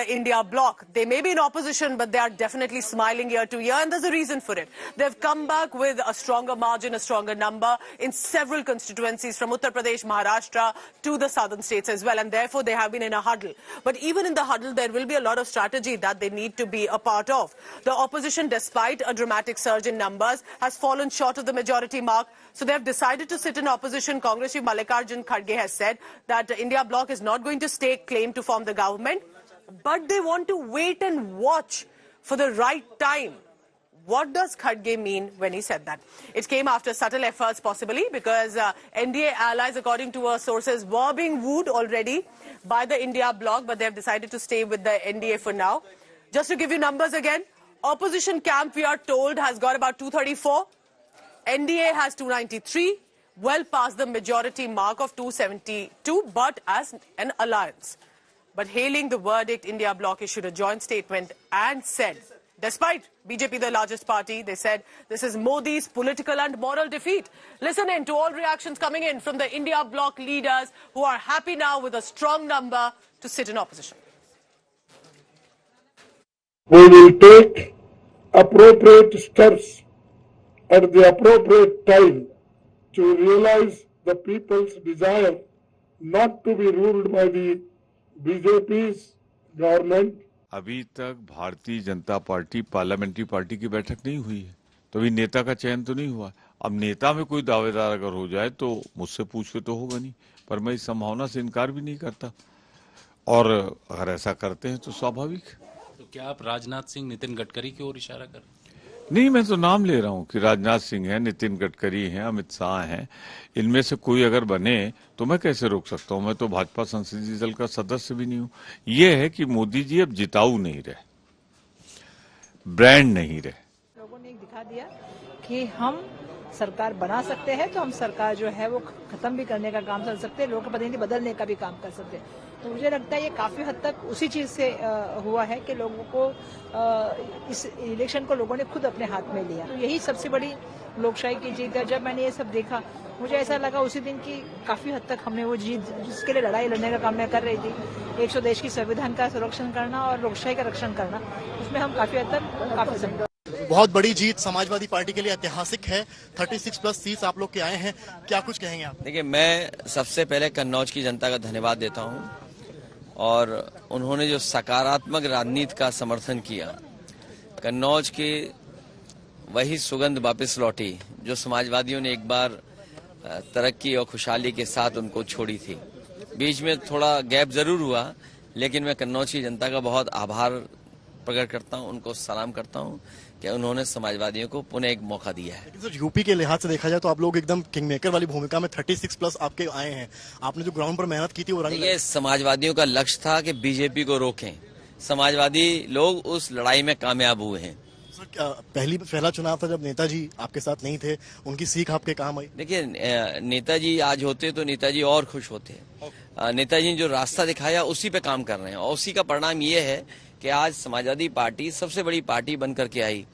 the India bloc. They may be in opposition, but they are definitely smiling year to year, and there's a reason for it. They've come back with a stronger margin, a stronger number in several constituencies from Uttar Pradesh, Maharashtra to the southern states as well, and therefore they have been in a huddle. But even in the huddle, there will be a lot of strategy that they need to be a part of. The opposition, despite a dramatic surge in numbers, has fallen short of the majority mark. So they have decided to sit in opposition. Congress Chief Mallikarjun Kharge has said that the India bloc is not going to stake claim to form the government, but they want to wait and watch for the right time. What does Kharge mean when he said that? It came after subtle efforts, possibly, because NDA allies, according to our sources, were being wooed already by the India bloc, but they have decided to stay with the NDA for now. Just to give you numbers again, opposition camp, we are told, has got about 234. NDA has 293, well past the majority mark of 272, but as an alliance. But hailing the verdict, India bloc issued a joint statement and said, despite BJP the largest party, they said this is Modi's political and moral defeat. Listen in to all reactions coming in from the India bloc leaders who are happy now with a strong number to sit in opposition. We will take appropriate steps at the appropriate time to realize the people's desire not to be ruled by the BJP's government. अभी तक Bharatiya Janata party parliamentary party की बैठक नहीं हुई है, तो अभी नेता का चयन तो नहीं हुआ। अब नेता में कोई दावेदार अगर हो जाए तो मुझसे पूछ के तो होगा नहीं, पर मैं इस संभावना से इनकार भी नहीं करता, और अगर ऐसा करते हैं तो स्वाभाविक। तो क्या आप राजनाथ सिंह, नितिन गडकरी की ओर इशारा कर? नहीं, मैं तो नाम ले रहा हूँ कि राजनाथ सिंह है, नितिन गडकरी हैं, अमित शाह हैं, इनमें से कोई अगर बने तो मैं कैसे रोक सकता हूँ? मैं तो भाजपा संसदीय दल का सदस्य भी नहीं हूँ। ये है कि मोदी जी अब जिताऊ नहीं रहे, ब्रांड नहीं रहे। लोगों ने दिखा दिया कि हम सरकार बना सकते हैं, तो हम सरकार जो है वो खत्म भी करने का काम कर सकते हैं, लोगों का प्रतिनिधि बदलने का भी काम कर सकते हैं। तो मुझे लगता है ये काफी हद तक उसी चीज से हुआ है कि लोगों को इस इलेक्शन को लोगों ने खुद अपने हाथ में लिया। तो यही सबसे बड़ी लोकशाही की जीत है। जब मैंने ये सब देखा, मुझे ऐसा लगा उसी दिन की काफी हद तक हमने वो जीत, जिसके लिए लड़ाई लड़ने का काम मैं कर रही थी, 100 देश की संविधान का संरक्षण करना और लोकशाही का रक्षण करना, उसमें हम काफी हद तक काफी समझ। बहुत बड़ी जीत समाजवादी पार्टी के लिए ऐतिहासिक है। 36+ सीट्स आप लोग के आए हैं, क्या कुछ कहेंगे आप? देखिए, मैं सबसे पहले कन्नौज की जनता का धन्यवाद देता हूं, और उन्होंने जो सकारात्मक राजनीति का समर्थन किया, कन्नौज की वही सुगंध वापस लौटी जो समाजवादियों ने एक बार तरक्की और खुशहाली के साथ उनको छोड़ी थी। बीच में थोड़ा गैप जरूर हुआ, लेकिन मैं कन्नौज की जनता का बहुत आभार प्रकट करता हूं, उनको सलाम करता हूं कि उन्होंने समाजवादियों को पुनः एक मौका दिया है। सर, यूपी के लिहाज से देखा जाए तो आप लोग एकदम किंग मेकर वाली भूमिका में 36+ आपके आए हैं। आपने जो ग्राउंड पर मेहनत की थी वो रंग। ये समाजवादियों का लक्ष्य था कि बीजेपी को रोकें। समाजवादी लोग उस लड़ाई में कामयाब हुए हैं। सर, पहला चुनाव था जब नेताजी आपके साथ नहीं थे, उनकी सीख आपके काम आई? देखिए, नेताजी आज होते तो नेताजी और खुश होते। नेताजी ने जो रास्ता दिखाया उसी पे काम कर रहे हैं, और उसी का परिणाम ये है कि आज समाजवादी पार्टी सबसे बड़ी पार्टी बन करके आई।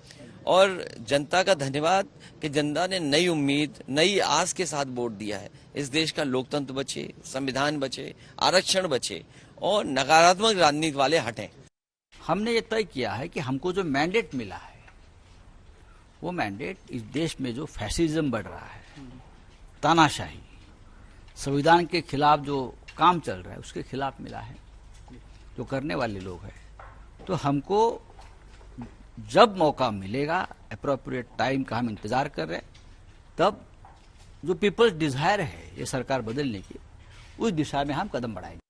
और जनता का धन्यवाद कि जनता ने नई उम्मीद, नई आस के साथ वोट दिया है। इस देश का लोकतंत्र बचे, संविधान बचे, आरक्षण बचे, और नकारात्मक राजनीति वाले हटें। हमने ये तय किया है कि हमको जो मैंडेट मिला है, वो मैंडेट इस देश में जो फैसिज्म बढ़ रहा है, तानाशाही, संविधान के खिलाफ जो काम चल रहा है, उसके खिलाफ मिला है, जो करने वाले लोग हैं। तो हमको जब मौका मिलेगा, अप्रोप्रिएट टाइम का हम इंतजार कर रहे हैं, तब जो पीपल्स डिजायर है ये सरकार बदलने की, उस दिशा में हम कदम बढ़ाएंगे।